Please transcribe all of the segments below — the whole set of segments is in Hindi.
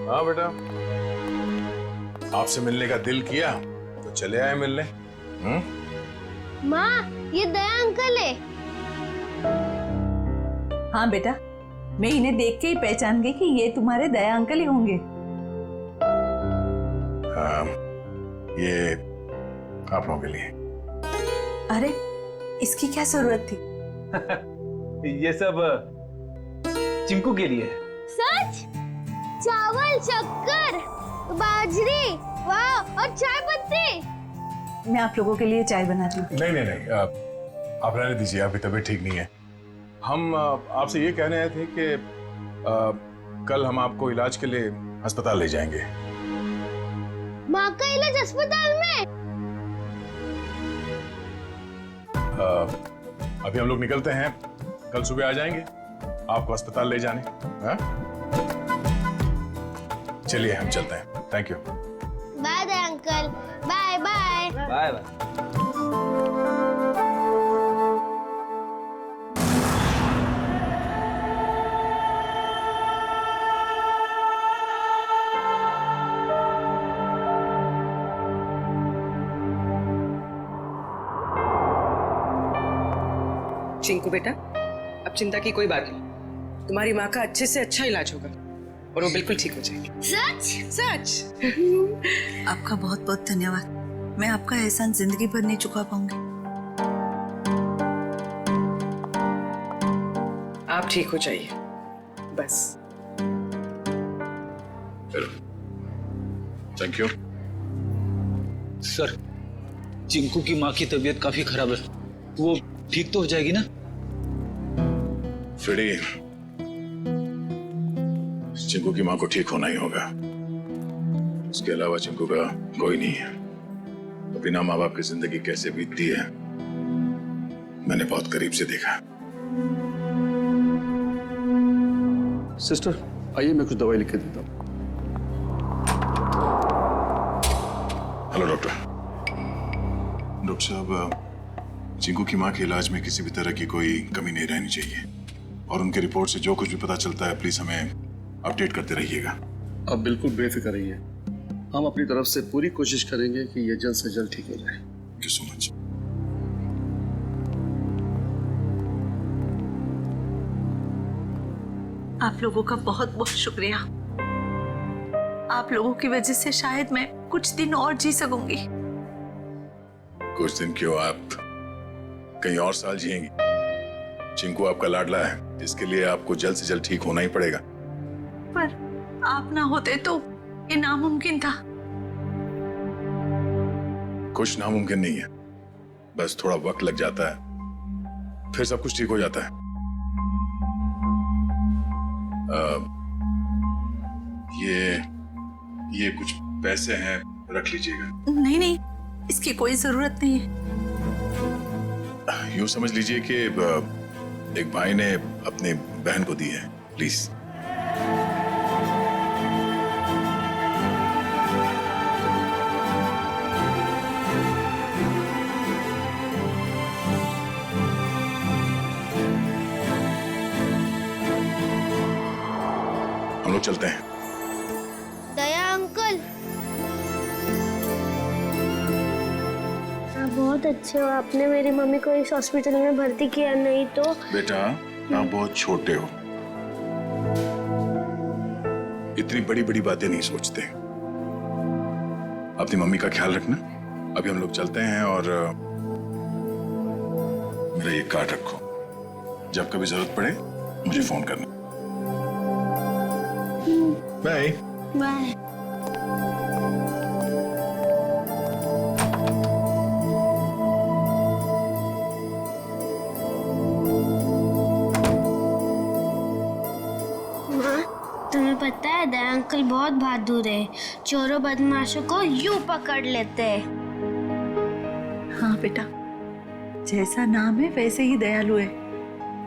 हाँ बेटा, आपसे मिलने का दिल किया तो चले आए मिलने। माँ, ये दया अंकल है। हाँ बेटा, मैं इन्हें देख के ही पहचान गई कि ये तुम्हारे दया अंकल ही होंगे। हाँ, ये आप लोगों के लिए। अरे, इसकी क्या जरूरत थी? ये सब चिंकू के लिए। सच? चावल, शक्कर, बाजरी, वाह, और चाय पत्ती। मैं आप लोगों के लिए चाय बनाती हूँ। नहीं नहीं नहीं, आप रहने दीजिए, आपकी तबीयत ठीक नहीं है। हम आपसे ये कहने आए थे कि कल हम आपको इलाज के लिए अस्पताल ले जाएंगे। माँ का इलाज अस्पताल में? अभी हम लोग निकलते हैं, कल सुबह आ जाएंगे आपको अस्पताल ले जाने। हाँ? चलिए हम चलते हैं। Thank you. Bye Daya uncle. Bye bye. Bye bye. Chinku बेटा, अब चिंता की कोई बात नहीं। तुम्हारी माँ का अच्छे से अच्छा इलाज होगा और वो बिल्कुल ठीक हो जाएगी। सच? सच। आपका बहुत बहुत धन्यवाद। मैं आपका एहसान जिंदगी भर नहीं चुका पाऊंगी। आप ठीक हो जाइए बस। Thank you. सर, चिंकू की माँ की तबीयत काफी खराब है, वो ठीक तो हो जाएगी ना? फ्रेडी, चिंकू की माँ को ठीक होना ही होगा। उसके अलावा चिंकू का कोई नहीं है। तो बिना माँ बाप की जिंदगी कैसे बीतती है मैंने बहुत करीब से देखा। सिस्टर, आइए मैं कुछ दवाई लिख के देता हूँ। Hello doctor. डॉक्टर साहब, चिंकू की माँ के इलाज में किसी भी तरह की कोई कमी नहीं रहनी चाहिए और उनके रिपोर्ट से जो कुछ भी पता चलता है प्लीज हमें अपडेट करते रहिएगा। आप बिल्कुल बेफिक्र रहिए, हम अपनी तरफ से पूरी कोशिश करेंगे कि ये जल्द से जल्द ठीक हो जाए। Thank you so much. आप लोगों का बहुत बहुत शुक्रिया। आप लोगों की वजह से शायद मैं कुछ दिन और जी सकूंगी। कुछ दिन क्यों, आप कहीं और साल जिएंगी। चिंकू आपका लाडला है, इसके लिए आपको जल्द से जल्द ठीक होना ही पड़ेगा। पर आप ना होते तो ये नामुमकिन था। कुछ नामुमकिन नहीं है, बस थोड़ा वक्त लग जाता है, फिर सब कुछ ठीक हो जाता है। ये कुछ पैसे हैं, रख लीजिएगा। नहीं नहीं, इसकी कोई जरूरत नहीं है। यूं समझ लीजिए कि एक भाई ने अपनी बहन को दी है, प्लीज। हम लोग चलते हैं। दया अंकल, आप बहुत अच्छे हो। आपने मेरी मम्मी को इस हॉस्पिटल में भर्ती किया, नहीं तो। बेटा, आप बहुत छोटे हो, इतनी बड़ी बड़ी बातें नहीं सोचते। अपनी मम्मी का ख्याल रखना। अभी हम लोग चलते हैं और मेरा ये कार्ड रखो, जब कभी जरूरत पड़े मुझे फोन करना। Bye bye. तुम्हें पता है दया अंकल बहुत बहादुर है, चोरों बदमाशों को यूं पकड़ लेते हैं। हाँ बेटा, जैसा नाम है वैसे ही दयालु है।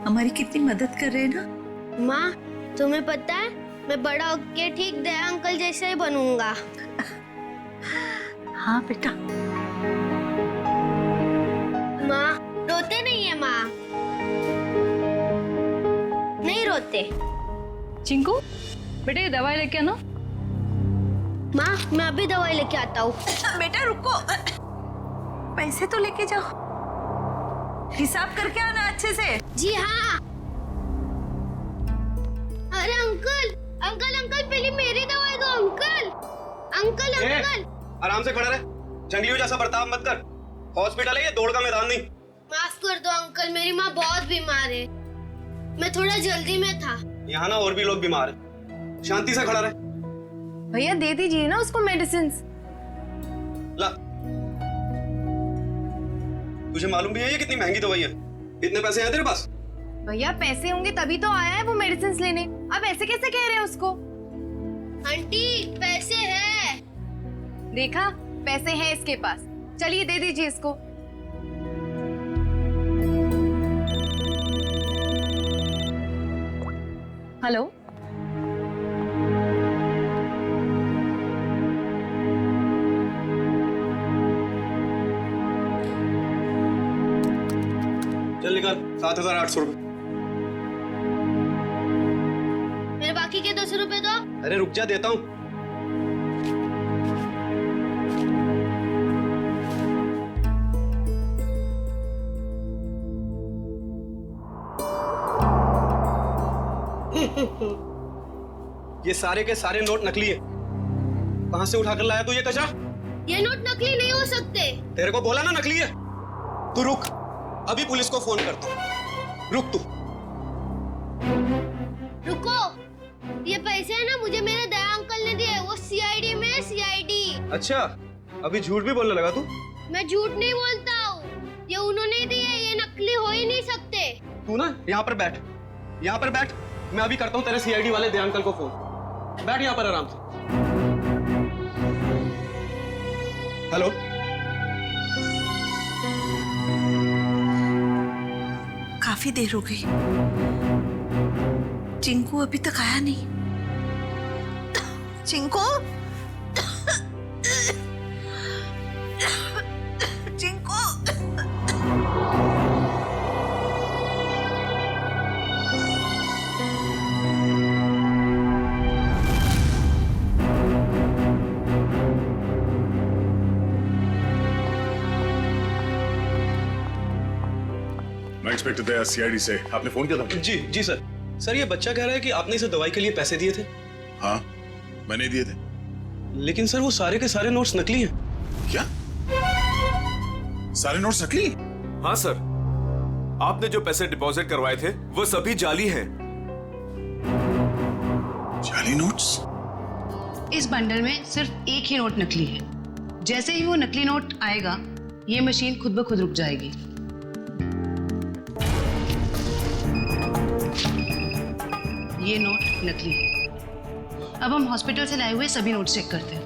हमारी कितनी मदद कर रहे हैं ना। माँ, तुम्हें पता है मैं बड़ा होके ठीक दया अंकल जैसे ही बनूंगा। हाँ बेटा। माँ, रोते नहीं है माँ? नहीं रोते। चिंकू, बेटे ये दवाई लेके आना। माँ मैं अभी दवाई लेके आता हूँ। बेटा रुको, पैसे तो लेके जाओ, हिसाब करके आना अच्छे से। जी हाँ। अरे अंकल अंकल अंकल पहले मेरी दवाई दो अंकल। अंकल अंकल आराम से खड़ा रहे, जंगलियों जैसा बर्ताव मत कर। हॉस्पिटल है ये, दौड़ का मैदान नहीं। माफ कर दो अंकल, मेरी माँ बहुत बीमार है, मैं थोड़ा जल्दी में था। यहाँ ना और भी लोग बीमार हैं, शांति से खड़ा रहे। भैया दे दीजिए ना उसको मेडिसिन। ला, तुझे मालूम भी है ये कितनी महंगी दवाई है? इतने पैसे हैं तेरे पास? भैया पैसे होंगे तभी तो आया है वो मेडिसिन लेने, अब ऐसे कैसे कह रहे हैं उसको? आंटी पैसे है। देखा, पैसे हैं इसके पास, चलिए दे दीजिए इसको। हेलो, चल निकाल 7,800 रुपए। मेरे बाकी के 200 रुपए दो। अरे रुक जा, देता हूँ। ये सारे के सारे नोट नकली है। कहां से उठाकर लाया तू ये कचरा? ये नोट नकली नहीं हो सकते। तेरे को बोला ना नकली है। तू रुक, अभी पुलिस को फोन करता हूं। रुक तू। रुको, ये पैसे है ना मुझे मेरे दया अंकल ने दिए, वो सीआईडी में है, सीआईडी। अच्छा, अभी झूठ भी बोलने लगा तू? मैं झूठ नहीं बोलता हूँ, ये उन्होंने दिए, ये नकली हो ही नहीं सकते। तू ना यहाँ पर बैठ, यहाँ पर बैठ। मैं अभी करता हूँ तेरे सीआईडी वाले दया अंकल को फोन। बैठ यहाँ पर आराम से। हेलो, काफी देर हो गई, चिंकू अभी तक आया नहीं। चिंकू, चिंकू, मैं इंस्पेक्टर दया सीआईडी से। आपने फोन किया था? जी जी सर। सर ये बच्चा कह रहा है कि आपने इसे दवाई के लिए पैसे दिए थे। हाँ, मैंने दिए थे। लेकिन सर वो सारे के सारे नोट्स नकली हैं। क्या? सारे नोट्स नकली? हाँ सर, आपने जो पैसे डिपॉजिट करवाए थे वो सभी जाली हैं। जाली नोट्स? इस बंडल में सिर्फ एक ही नोट नकली है। जैसे ही वो नकली नोट आएगा, ये मशीन खुद ब खुद रुक जाएगी। ये नोट नकली है। अब हम हॉस्पिटल से लाए हुए सभी नोट चेक करते हैं।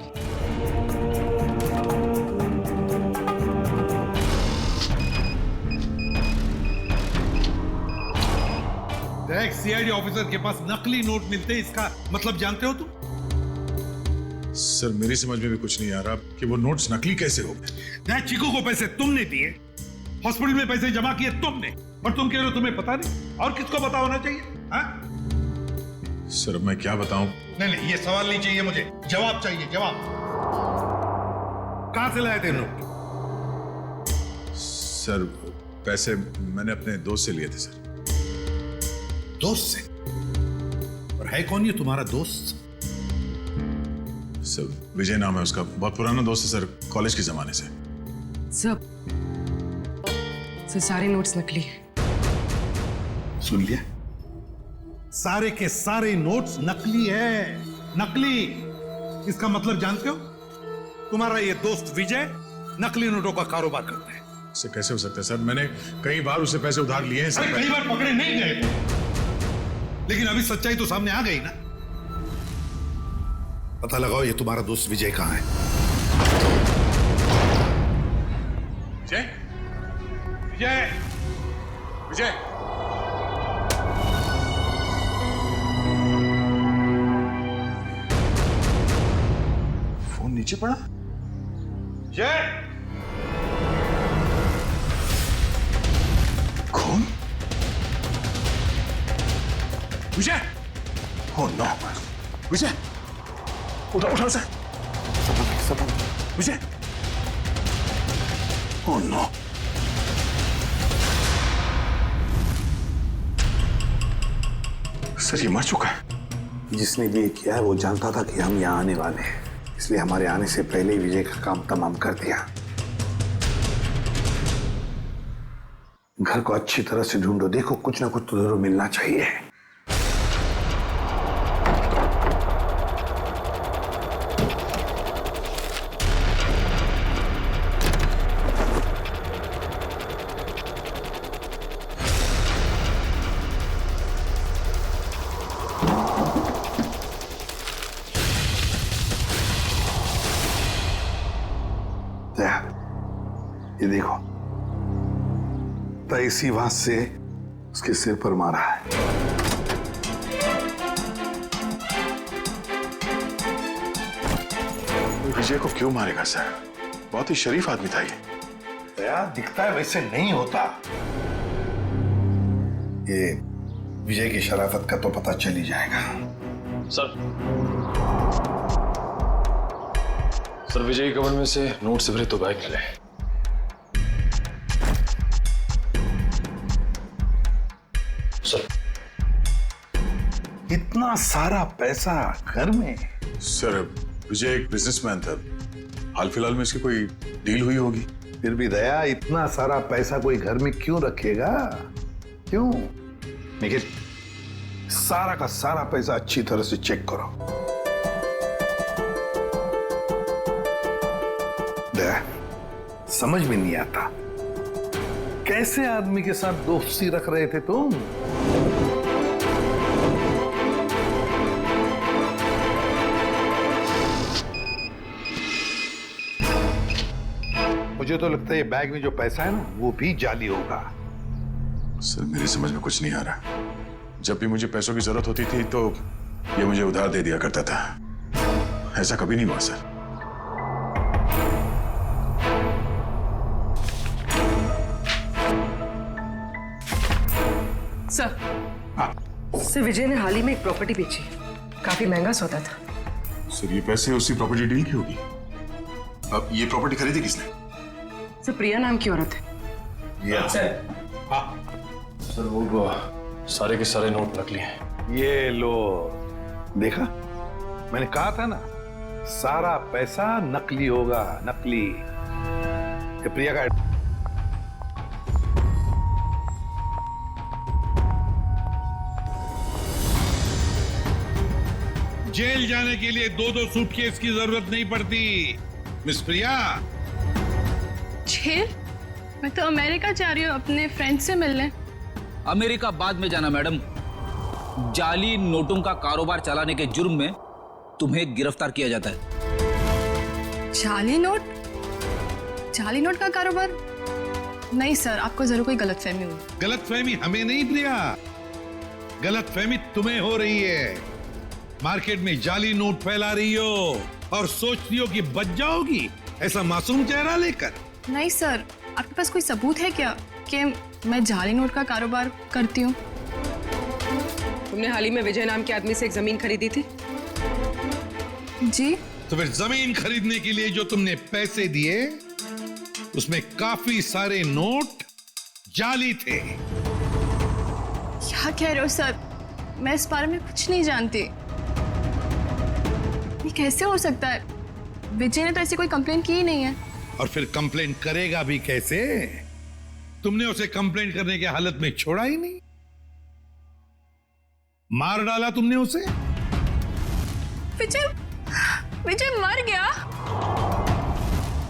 एक सीआईडी ऑफिसर के पास नकली नोट मिलते हैं, इसका मतलब जानते हो तुम? सर मेरी समझ में भी कुछ नहीं आ रहा कि वो नोट्स नकली कैसे हो गए। चिकू को पैसे तुमने दिए, हॉस्पिटल में पैसे जमा किए तुमने, और तुम कह रहे हो तुम्हें पता नहीं? और किसको पता होना चाहिए? हाँ? सर मैं क्या बताऊं? नहीं, ये सवाल नहीं चाहिए मुझे, जवाब चाहिए, जवाब। कहां से लाए थे नोट? सर पैसे मैंने अपने दोस्त से लिए थे सर। दोस्त से? और है कौन ये तुम्हारा दोस्त? सर विजय नाम है उसका, बहुत पुराना दोस्त है सर, कॉलेज के जमाने से। सर सारे नोट्स नकली हैं। सुन लिया? सारे के सारे नोट्स नकली है, नकली। इसका मतलब जानते हो? तुम्हारा ये दोस्त विजय नकली नोटों का कारोबार करता है। इससे कैसे हो सकता है सर? मैंने कई बार उससे पैसे उधार लिए हैं सर। कई बार पकड़े नहीं गए, लेकिन अभी सच्चाई तो सामने आ गई ना। पता लगाओ ये तुम्हारा दोस्त विजय कहां है। विजय, विजय, विजय। फोन नीचे पड़ा। जय, कौन? विजय! Oh no! विजय! उठा उठा sir. Vijay, oh no, sir ये मर चुका है। जिसने भी ये किया है वो जानता था कि हम यहाँ आने वाले हैं, इसलिए हमारे आने से पहले ही विजय का काम तमाम कर दिया। घर को अच्छी तरह से ढूंढो, देखो कुछ ना कुछ तो जरूर मिलना चाहिए। ये देखो, तो इसी बात से उसके सिर पर मारा है। विजय को क्यों मारेगा सर? बहुत ही शरीफ आदमी था ये। दया, दिखता है वैसे नहीं होता। ये विजय की शराफत का तो पता चल ही जाएगा। सर विजय के कमर में से नोट से भरे तो बैग मिले। सर इतना सारा पैसा घर में? सर विजय एक बिजनेसमैन था, हाल फिलहाल में इसकी कोई डील हुई होगी। फिर भी दया, इतना सारा पैसा कोई घर में क्यों रखेगा? क्यों? लेकिन सारा का सारा पैसा अच्छी तरह से चेक करो। दया, समझ में नहीं आता कैसे आदमी के साथ दोस्ती रख रहे थे तुम? मुझे तो लगता है ये बैग में जो पैसा है ना, वो भी जाली होगा। सर मेरी समझ में कुछ नहीं आ रहा। जब भी मुझे पैसों की जरूरत होती थी तो ये मुझे उधार दे दिया करता था, ऐसा कभी नहीं हुआ सर। सर विजय ने हाल ही में एक प्रॉपर्टी बेची, काफी महंगा सौदा था। सर ये पैसे उसी प्रॉपर्टी डील की होगी। अब ये प्रॉपर्टी खरीदी किसने? सर प्रिया नाम की औरत है। सर वो सारे के सारे नोट नकली हैं। ये लो, देखा, मैंने कहा था ना, सारा पैसा नकली होगा, नकली। ये प्रिया का जेल जाने के लिए 2-2 सूटकेस की जरूरत नहीं पड़ती मिस प्रिया। जेल? मैं तो अमेरिका जा रही हूँ अपने फ्रेंड से मिलने। अमेरिका बाद में जाना मैडम, जाली नोटों का कारोबार चलाने के जुर्म में तुम्हें गिरफ्तार किया जाता है। जाली नोट? जाली नोट का कारोबार? नहीं सर, आपको जरूर कोई गलतफहमी हुई। गलतफहमी हमें नहीं प्रिया, गलतफहमी तुम्हें हो रही है। मार्केट में जाली नोट फैला रही हो और सोचती हो कि बच जाओगी ऐसा मासूम चेहरा लेकर। नहीं सर, आपके पास कोई सबूत है क्या कि मैं जाली नोट का कारोबार करती हूँ? तुमने हाल ही में विजय नाम के आदमी से एक जमीन खरीदी थी। जी। तो फिर जमीन खरीदने के लिए जो तुमने पैसे दिए उसमें काफी सारे नोट जाली थे। क्या कह रहे हो सर? मैं इस बारे में कुछ नहीं जानती। ये कैसे हो सकता है? विजय ने तो ऐसी कोई कंप्लेंट की ही नहीं है। और फिर कंप्लेंट करेगा भी कैसे? तुमने उसे कंप्लेंट करने की हालत में छोड़ा ही नहीं, मार डाला तुमने उसे। विजय, विजय मर गया?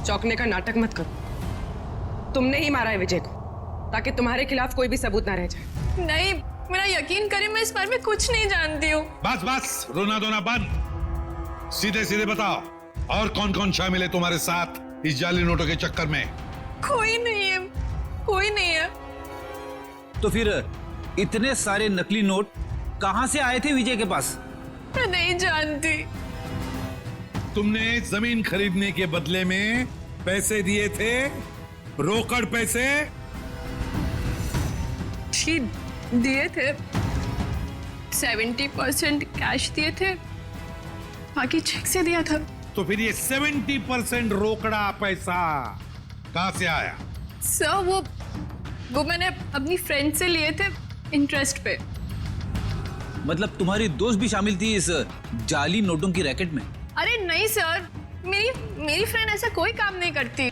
चौंकने का नाटक मत करो। तुमने ही मारा है विजय को, ताकि तुम्हारे खिलाफ कोई भी सबूत ना रह जाए। नहीं, मेरा यकीन करिए, मैं इस बारे में कुछ नहीं जानती हूँ। बस बस, रोना धोना बंद। सीधे सीधे बताओ, और कौन कौन शामिल है तुम्हारे साथ इस जाली नोटों के चक्कर में? कोई नहीं है, कोई नहीं है। तो फिर इतने सारे नकली नोट कहां से आए थे विजय के पास? मैं नहीं जानती। तुमने जमीन खरीदने के बदले में पैसे दिए थे, रोकड़ पैसे। जी दिए थे, 70% कैश दिए थे, बाकी चेक से दिया था। तो फिर ये 70% रोकड़ा पैसा कहां से आया? सर वो मैंने अपनी फ्रेंड से लिए थे इंटरेस्ट पे। मतलब तुम्हारी दोस्त भी शामिल थी इस जाली नोटों की रैकेट में? अरे नहीं सर, मेरी फ्रेंड ऐसा कोई काम नहीं करती।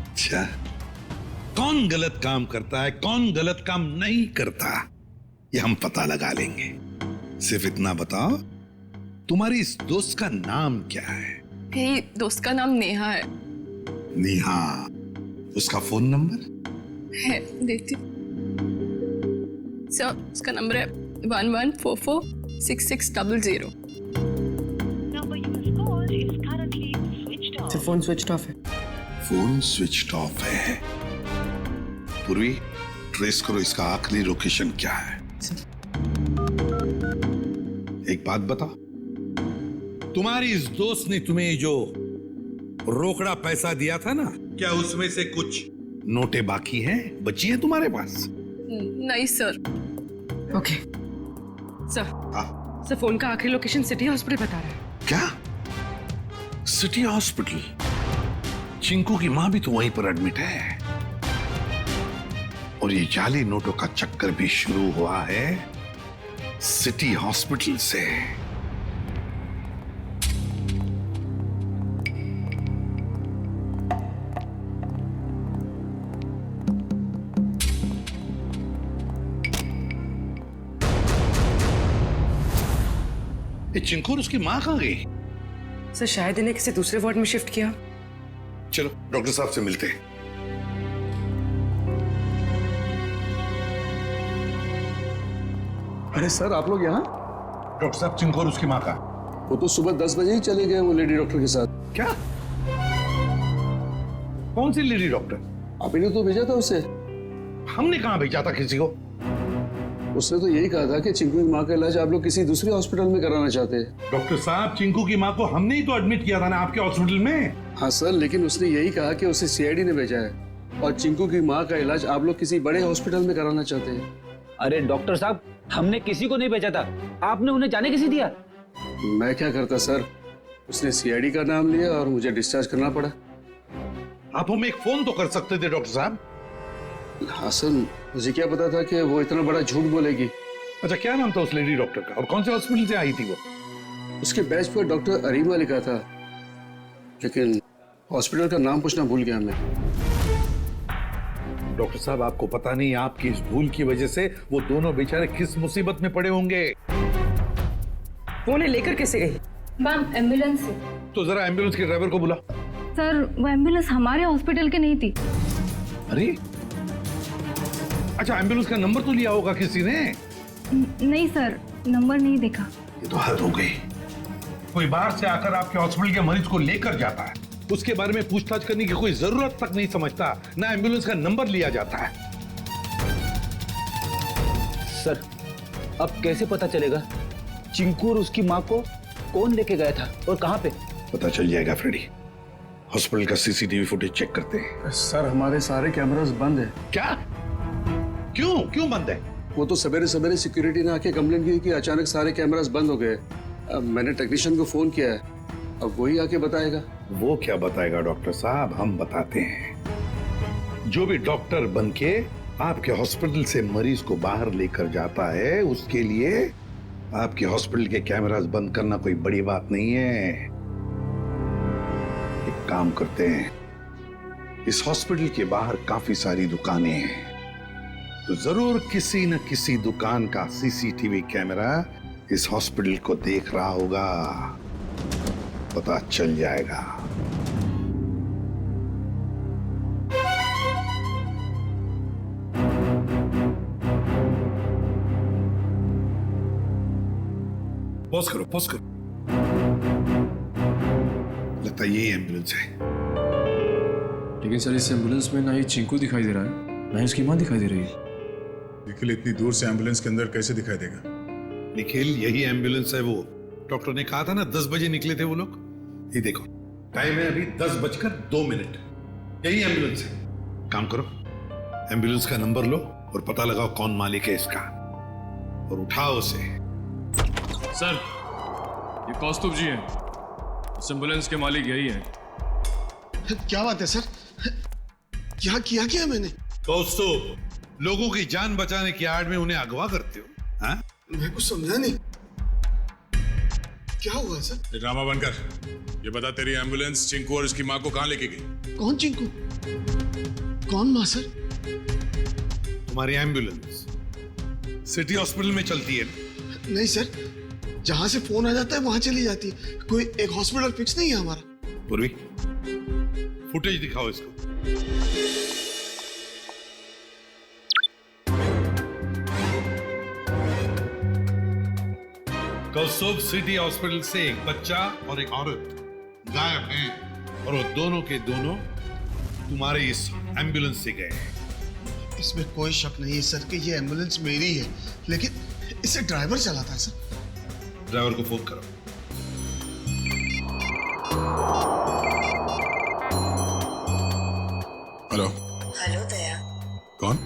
अच्छा, कौन गलत काम करता है, कौन गलत काम नहीं करता, ये हम पता लगा लेंगे। सिर्फ इतना बताओ, तुम्हारी इस दोस्त का नाम क्या है? मेरी दोस्त का नाम नेहा है। नेहा, उसका फोन नंबर है, देती सर। उसका नंबर है 11446600। फोन स्विच ऑफ है। फोन स्विच ऑफ है। पूर्वी, ट्रेस करो इसका आखिरी लोकेशन क्या है। एक बात बताओ, तुम्हारी इस दोस्त ने तुम्हें जो रोकड़ा पैसा दिया था ना, क्या उसमें से कुछ नोटें बाकी हैं, बची हैं तुम्हारे पास? नहीं sir. Okay sir. Sir phone का आखिरी लोकेशन सिटी हॉस्पिटल बता रहा है। क्या? City hospital? चिंकू की मां भी तो वहीं पर एडमिट है। और ये जाली नोटों का चक्कर भी शुरू हुआ है सिटी हॉस्पिटल से। ये चिंकू और उसकी मां कहां गई? सर शायद इन्हें किसी दूसरे वार्ड में शिफ्ट किया। चलो डॉक्टर साहब से मिलते हैं। अरे सर, आप लोग यहाँ? डॉक्टर साहब, चिंकू और उसकी मां का? वो तो सुबह 10 बजे ही चले गए, वो लेडी डॉक्टर के साथ। क्या? कौन सी लेडी डॉक्टर? आप ही ने तो भेजा था उसे। हमने कहां भेजा था किसी को? उसने तो यही कहा था कि चिंकू की माँ का इलाज आप लोग किसी दूसरे हॉस्पिटल में कराना चाहते हैं। डॉक्टर साहब, चिंकू की मां को हमने ही तो एडमिट किया था ना आपके हॉस्पिटल में। हाँ सर, लेकिन उसने यही कहा कि उसे सीआईडी ने भेजा है और चिंकू की माँ का इलाज आप लोग किसी बड़े हॉस्पिटल में कराना चाहते हैं। अरे डॉक्टर साहब, हमने किसी को नहीं भेजा था, आपने उन्हें जाने किसी दिया? मैं क्या करता सर, उसने सीआईडी का नाम लिया और मुझे डिस्चार्ज करना पड़ा। आप हमें एक फोन तो कर सकते थे डॉक्टर साहब। हाँ सर, मुझे क्या पता था कि वो इतना बड़ा झूठ बोलेगी। अच्छा, क्या नाम था उस लेडी डॉक्टर का और कौन से हॉस्पिटल से आई थी वो? उसके बैच पर डॉक्टर अरीमा लिखा था, लेकिन हॉस्पिटल का नाम पूछना भूल गया मैं। डॉक्टर साहब, आपको पता नहीं आपकी इस भूल की वजह से वो दोनों बेचारे किस मुसीबत में पड़े होंगे। वो उन्हें लेकर कैसे गई? मैम, एम्बुलेंस से। तो जरा एम्बुलेंस के ड्राइवर को बुला। सर, वो एम्बुलेंस हमारे हॉस्पिटल की नहीं थी। अरे अच्छा, एम्बुलेंस का नंबर तो लिया होगा किसी ने? नहीं सर, नंबर नहीं देखा। ये तो हद हो गई। कोई बाहर से आकर आपके हॉस्पिटल के मरीज को लेकर जाता है, उसके बारे में पूछताछ करने की कोई जरूरत तक नहीं समझता, ना एम्बुलेंस का नंबर लिया जाता है। सर, अब कैसे पता चलेगा चिंकू और उसकी माँ को कौन लेके गया था और कहाँ पे? पता चल जाएगा फ्रेडी। हॉस्पिटल का सीसीटीवी फुटेज चेक करते हैं। सर, हमारे सारे कैमरास बंद है। क्या? क्यों बंद है? वो तो सवेरे सवेरे सिक्योरिटी ने आके कंप्लेंट की कि अचानक सारे कैमरास बंद हो गए। अब मैंने टेक्नीशियन को फोन किया है, अब वही आके बताएगा। वो क्या बताएगा डॉक्टर साहब, हम बताते हैं। जो भी डॉक्टर बनके आपके हॉस्पिटल से मरीज को बाहर लेकर जाता है, उसके लिए आपके हॉस्पिटल के कैमरास बंद करना कोई बड़ी बात नहीं है। एक काम करते हैं, इस हॉस्पिटल के बाहर काफी सारी दुकानें हैं, तो जरूर किसी न किसी दुकान का सीसीटीवी कैमरा इस हॉस्पिटल को देख रहा होगा, पता चल जाएगा। पॉज करो। लगता है यही एम्बुलेंस है। लेकिन सर, इस एम्बुलेंस में ना ही चिंकू दिखाई दे रहा है, ना ही उसकी मां दिखाई दे रही है। निखिल इतनी दूर से एम्बुलेंस के अंदर कैसे दिखाई देगा? निखिल, यही एम्बुलेंस है वो। डॉक्टर ने कहा था ना 10 बजे निकले थे वो लोग। ये देखो, टाइम है अभी 10:02। यही एम्बुलेंस है। काम करो, एम्बुलेंस का नंबर लो और पता लगाओ कौन मालिक है इसका, और उठाओ उसे। सर, ये कौस्तुभ जी हैं, इस एम्बुलेंस के मालिक यही है। क्या बात है सर? क्या किया क्या मैंने? दोस्तों, लोगों की जान बचाने की आड़ में उन्हें अगवा करते हो, हाँ? मैं कुछ समझा नहीं। क्या हुआ सर? ड्रामा बनकर ये बता, तेरी एम्बुलेंस चिंकू और उसकी माँ को कहाँ लेके गई? कौन चिंकू? कौन माँ सर? तुम्हारी एम्बुलेंस सिटी हॉस्पिटल में चलती है ना? नहीं सर, जहां से फोन आ जाता है वहां चली जाती है। कोई एक हॉस्पिटल फिक्स नहीं है हमारा। पूर्वी, फुटेज दिखाओ इसको। कल सुबह सिटी हॉस्पिटल से एक बच्चा और एक औरत गायब हैं और वो दोनों के दोनों तुम्हारे इस एम्बुलेंस से गए हैं। इसमें कोई शक नहीं है सर कि ये एम्बुलेंस मेरी है, लेकिन इसे ड्राइवर चलाता है सर। ड्राइवर को फोन करो। हेलो। हेलो दया। कौन?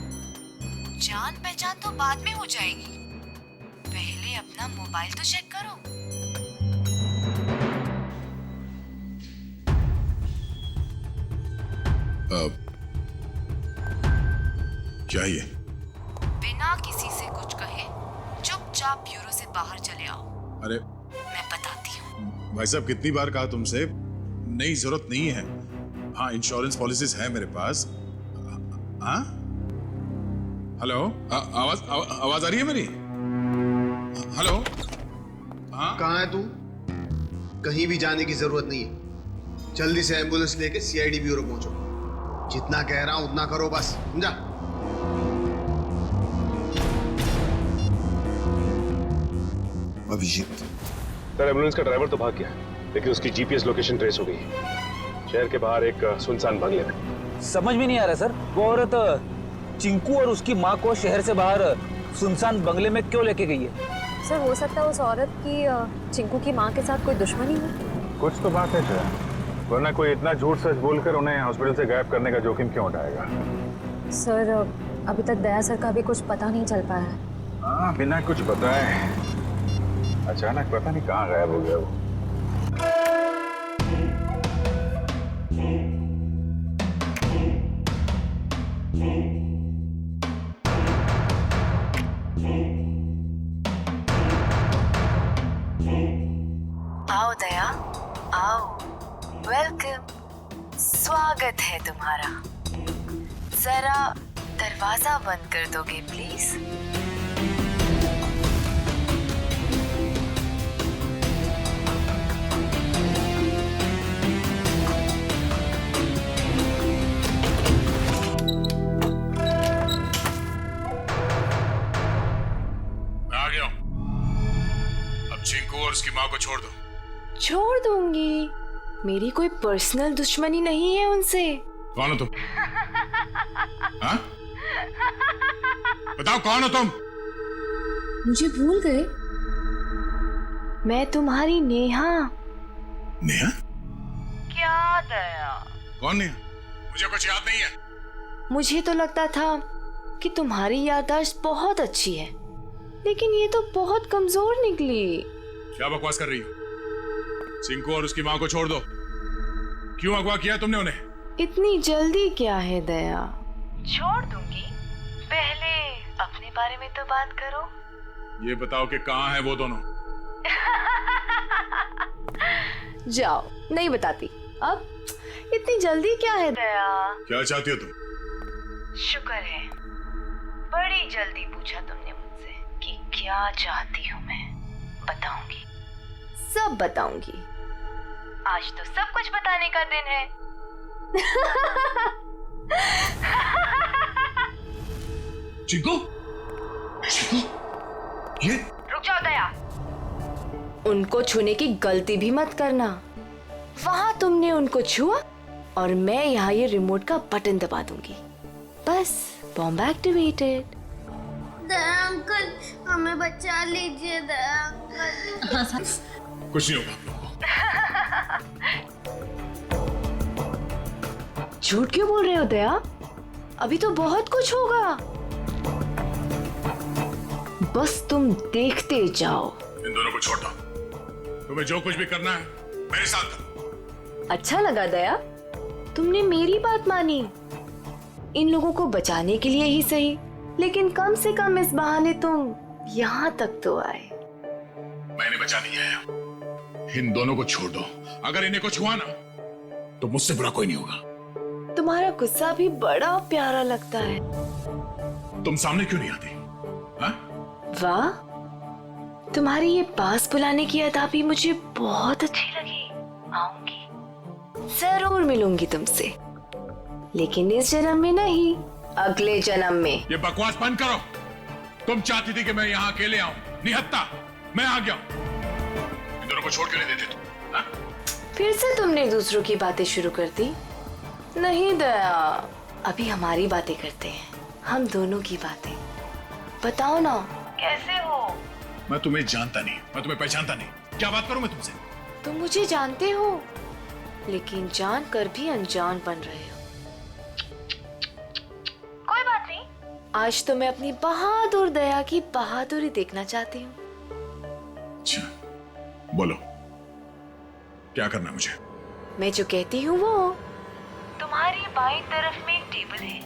जान पहचान तो बाद में हो जाएगी, पहले अपना मोबाइल तो चेक करो। क्या ये? बिना किसी से कुछ कहे चुपचाप ब्यूरो से बाहर चले आओ। अरे मैं बताती हूँ। भाई साहब, कितनी बार कहा तुमसे, नहीं जरूरत नहीं है। हाँ, इंश्योरेंस पॉलिसीज है मेरे पास। हाँ, हेलो, आवाज आ रही है मेरी? हेलो। हाँ, कहाँ है तू? कहीं भी जाने की जरूरत नहीं है। जल्दी से एम्बुलेंस लेके सीआईडी ब्यूरो पहुंचो। जितना कह रहा हूं उतना करो, बस समझा? अभिजीत। सर, एम्बुलेंस का ड्राइवर तो भाग गया, लेकिन उसकी जीपीएस लोकेशन ट्रेस हो गई। शहर के बाहर एक सुनसान बंगले में। समझ में नहीं आ रहा सर, वो औरत चिंकू और उसकी माँ को शहर से बाहर सुनसान बंगले में क्यों लेके गई है? सर हो सकता है उस औरत की चिंकू की माँ के साथ कोई दुश्मनी हो। कुछ तो बात है सर, वरना कोई इतना झूठ सच बोलकर उन्हें हॉस्पिटल से गायब करने का जोखिम क्यों उठाएगा? सर अभी तक दया सर का भी कुछ पता नहीं चल पाया है। हाँ, बिना कुछ बताए अचानक पता नहीं कहाँ गायब हो गया वो। आओ दया, आओ। वेलकम, स्वागत है तुम्हारा। जरा दरवाजा बंद कर दोगे प्लीज? मैं आ गया हूं। अब चिंकू और उसकी माँ को छोड़ दो। छोड़ दूंगी? मेरी कोई पर्सनल दुश्मनी नहीं है उनसे। कौन हो तुम? हाँ? बताओ कौन हो तुम? मुझे भूल गए? मैं तुम्हारी नेहा। नेहा? क्या दया? कौन नेहा? मुझे कुछ याद नहीं है। मुझे तो लगता था कि तुम्हारी याददाश्त बहुत अच्छी है, लेकिन ये तो बहुत कमजोर निकली। क्या बकवास कर रही हो? चिंकू और उसकी माँ को छोड़ दो। क्यों अगवा किया तुमने उन्हें? इतनी जल्दी क्या है दया? छोड़ दूंगी, पहले अपने बारे में तो बात करो। ये बताओ कि कहाँ है वो दोनों? जाओ, नहीं बताती। अब इतनी जल्दी क्या है दया? क्या चाहती हो तुम? शुक्र है बड़ी जल्दी पूछा तुमने मुझसे कि क्या चाहती हूँ मैं। बताऊंगी, सब बताऊंगी। आज तो सब कुछ बताने का दिन है। चिंकू? चिंकू? ये? रुक जाओ दया, उनको छूने की गलती भी मत करना। वहां तुमने उनको छुआ और मैं यहाँ ये रिमोट का बटन दबा दूंगी। बस, बॉम्ब एक्टिवेटेड। दया अंकल, हमें बचा लीजिए दया अंकल। कुछ नहीं होगा। झूठ क्यों बोल रहे हो दया? अभी तो बहुत कुछ होगा। बस तुम देखते जाओ। इन दोनों को छोड़ दो। तुम्हें जो कुछ भी करना है मेरे साथ करो। अच्छा लगा दया, तुमने मेरी बात मानी। इन लोगों को बचाने के लिए ही सही, लेकिन कम से कम इस बहाने तुम यहाँ तक तो आए। मैंने बचा नहीं आया। इन दोनों को छोड़ दो। अगर इन्हें कुछ हुआ ना तो मुझसे बुरा कोई नहीं होगा। तुम्हारा गुस्सा भी बड़ा प्यारा लगता है। तुम सामने क्यों नहीं आती? हाँ? वाह, तुम्हारी ये पास बुलाने की अदा भी मुझे बहुत अच्छी लगी। आऊंगी, जरूर मिलूंगी तुमसे, लेकिन इस जन्म में नहीं, अगले जन्म में। ये बकवास बंद करो। तुम चाहती थी कि मैं यहाँ अकेले आऊं, निहत्ता मैं आ गया। इन दोनों को छोड़ के नहीं देते तुम। हाँ? फिर से तुमने दूसरों की बातें शुरू कर दी। नहीं दया, अभी हमारी बातें करते हैं, हम दोनों की बातें। बताओ ना, कैसे हो? मैं तुम्हें जानता नहीं, मैं तुम्हें पहचानता नहीं, क्या बात करूं मैं तुमसे? तुम मुझे जानते हो, लेकिन जान कर भी अनजान बन रहे हो। कोई बात नहीं, आज तो मैं अपनी बहादुर दया की बहादुरी देखना चाहती हूँ। अच्छा, बोलो क्या करना है मुझे? मैं जो कहती हूँ वो। तुम्हारी बाईं तरफ में एक टेबल है,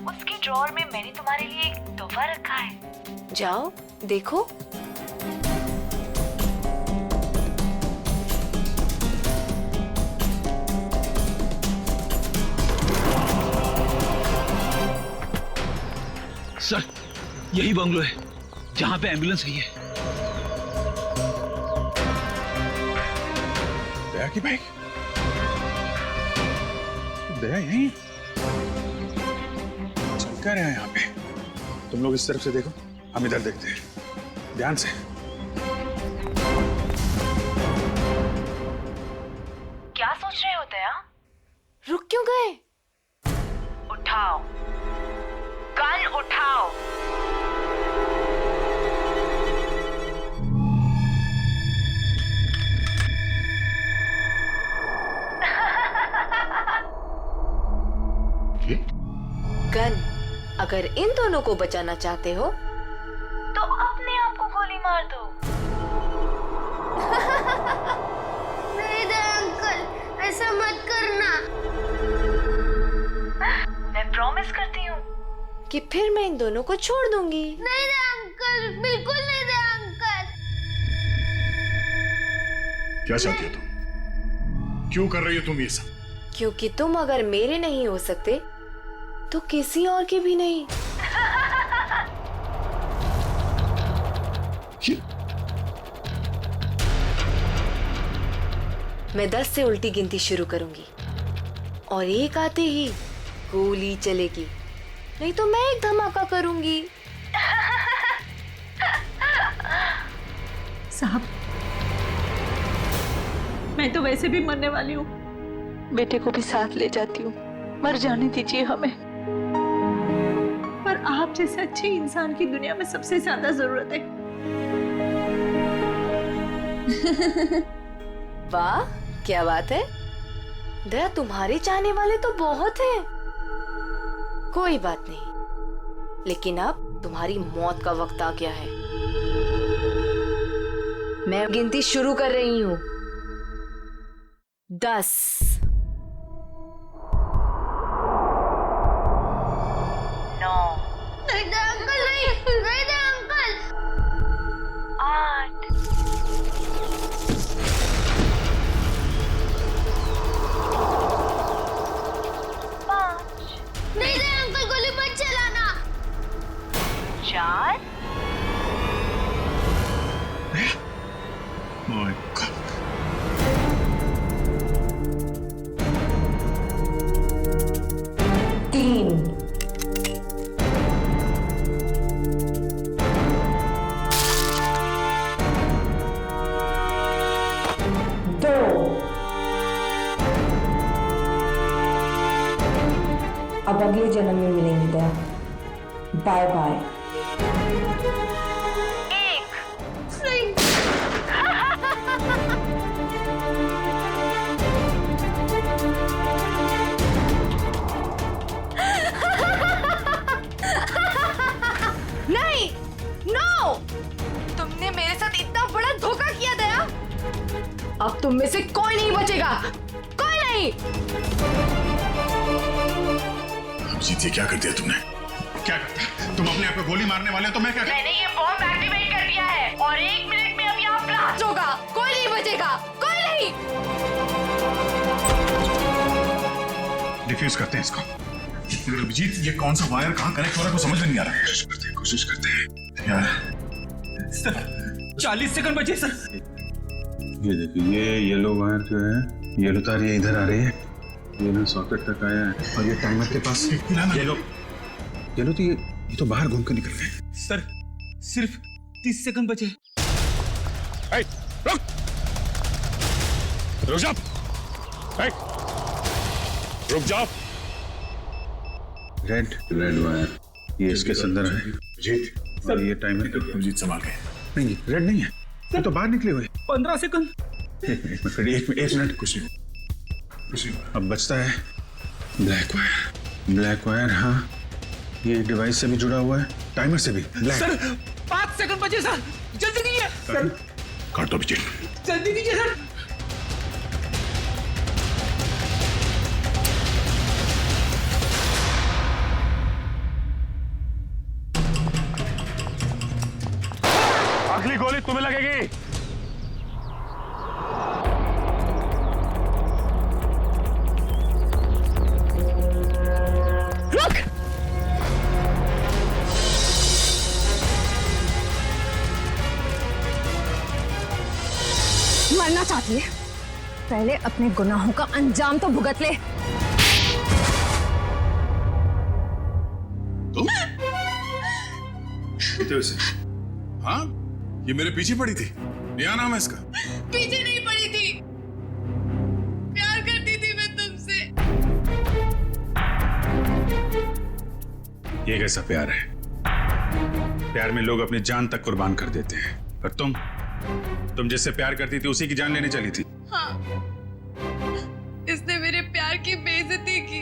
उसके ड्रॉअर में मैंने तुम्हारे लिए एक तोहफा रखा है। जाओ देखो। सर, यही बंगलो है जहां पे एम्बुलेंस गई है। दया की बाइक? दया यहीं चल क्या रहा है यहाँ पे? तुम लोग इस तरफ से देखो, हम इधर देखते हैं, ध्यान से। क्या सोच रहे हो दया? रुक क्यों गए? उठाओ, गन उठाओ। गन, अगर इन दोनों को बचाना चाहते हो तो अपने आप को गोली मार दो। नहीं दया अंकल, ऐसा मत करना। मैं प्रॉमिस करती हूँ कि फिर मैं इन दोनों को छोड़ दूंगी। नहीं दया अंकल, बिल्कुल नहीं दया अंकल। क्या चाहती हो तुम? क्यों कर रही हो तुम ये सब? क्योंकि तुम अगर मेरे नहीं हो सकते तो किसी और के भी नहीं। मैं 10 से उल्टी गिनती शुरू करूंगी और एक आते ही गोली चलेगी, नहीं तो मैं एक धमाका करूंगी। साहब, मैं तो वैसे भी मरने वाली हूँ, बेटे को भी साथ ले जाती हूँ, मर जाने दीजिए हमें। पर आप जैसे अच्छे इंसान की दुनिया में सबसे ज्यादा जरूरत है। वाह, क्या बात है दया, तुम्हारे चाहने वाले तो बहुत हैं। कोई बात नहीं, लेकिन अब तुम्हारी मौत का वक्त आ गया है। मैं गिनती शुरू कर रही हूँ। 10, 9, नहीं दया अंकल, नहीं, नहीं दया अंकल। 8, 5, नहीं दया अंकल, गोली मत चलाना। 4, My God. 3, 2, अब अगले जन्म में मिलेंगे दया। Bye bye. नहीं, नो! तुमने मेरे साथ इतना बड़ा धोखा किया दया। अब तुम में से कोई कोई नहीं बचेगा, कोई नहीं। अभिजीत, ये क्या कर दिया तुमने? क्या करता? तुम अपने आप को गोली मारने वाले हो तो मैं क्या? मैंने ये बॉम्ब एक्टिवेट कर दिया है और 1 मिनट में अब यहाँ ब्लास्ट होगा। कोई नहीं बचेगा, कोई नहीं। डिफ्यूज करते हैं इसको। अभिजीत, ये कौन सा वायर कहाँ कनेक्ट हो रहा है समझ में नहीं आ रहा है। कोशिश करते हैं यार। सर 40 सेकंड बचे सर। ये देखिए, ये येलो वायर जो है, येलो तार ये इधर आ रही है, ये ना सॉकेट तक आया है और ये टाइमर के पास येलो तो ये तो बाहर घूम कर निकल गए। सर सिर्फ 30 सेकंड बचे। रुक जा, रुक जाओ। रेड वायर ये इसके अंदर है। अभिजीत, ये टाइमर के अभिजीत संभाल के। नहीं, रेड नहीं है, ये तो बाहर निकले हुए। 15 सेकंड। एक मिनट। कुछ नहीं। अब बचता है ब्लैक वायर। हाँ, ये डिवाइस से भी जुड़ा हुआ है, टाइमर से भी। सर 5 सेकंड बचे सर, जल्दी कीजिए। सर काट दो अभिजीत, जल्दी कीजिए सर। अगली गोली तुम्हें लगेगी। रुक। मरना चाहती है? पहले अपने गुनाहों का अंजाम तो भुगत ले। तुम? हाँ, ये मेरे पीछे पड़ी थी। क्या नाम है इसका? पीछे नहीं पड़ी थी, प्यार करती थी मैं तुमसे। ये कैसा प्यार है? प्यार में लोग अपनी जान तक कुर्बान कर देते हैं, पर तुम जिससे प्यार करती थी उसी की जान लेने चली थी। हाँ, इसने मेरे प्यार की बेइज्जती की,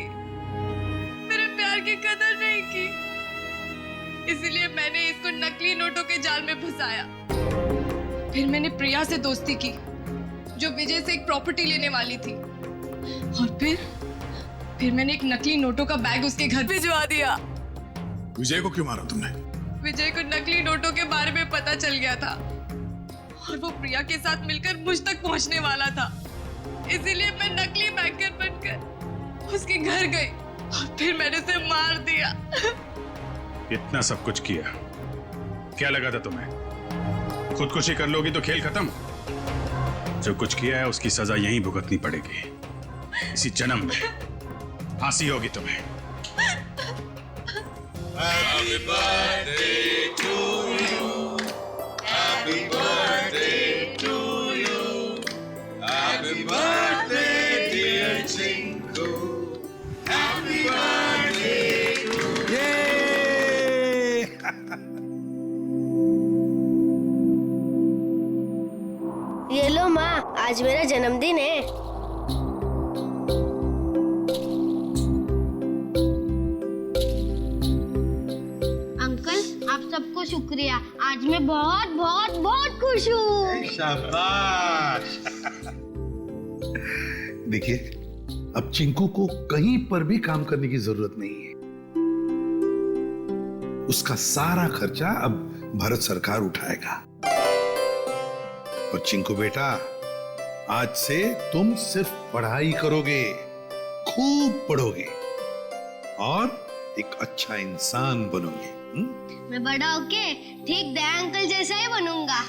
मेरे प्यार की कदर नहीं की, इसीलिए मैंने इसको नकली नोटों के जाल में फंसाया। फिर मैंने प्रिया से दोस्ती की, जो विजय से एक प्रॉपर्टी लेने वाली थी, और फिर मैंने एक नकली नोटों का बैग उसके घर भिजवा दिया। विजय को क्यों मारा तुमने? विजय को नकली नोटों के बारे में पता चल गया था और वो प्रिया के साथ मिलकर मुझ तक पहुंचने वाला था, इसीलिए मैं नकली बैंकर बनकर उसके घर गई और फिर मैंने उसे मार दिया। इतना सब कुछ किया, क्या लगा था तुम्हें? खुदकुशी कर लोगी तो खेल खत्म। जो कुछ किया है उसकी सजा यहीं भुगतनी पड़ेगी, इसी जन्म में फांसी होगी तुम्हें। Happy birthday to you. Happy birthday to you. Happy birthday dear Chinku. Happy birthday to you. ये लो माँ, आज मेरा जन्मदिन है। अंकल, आप सबको शुक्रिया, आज मैं बहुत बहुत बहुत खुश हूँ। शाबाश। देखिए, अब चिंकू को कहीं पर भी काम करने की जरूरत नहीं है। उसका सारा खर्चा अब भारत सरकार उठाएगा। और चिंकू बेटा, आज से तुम सिर्फ पढ़ाई करोगे, खूब पढ़ोगे और एक अच्छा इंसान बनोगे। मैं बड़ा होके ठीक दया अंकल जैसा ही बनूंगा।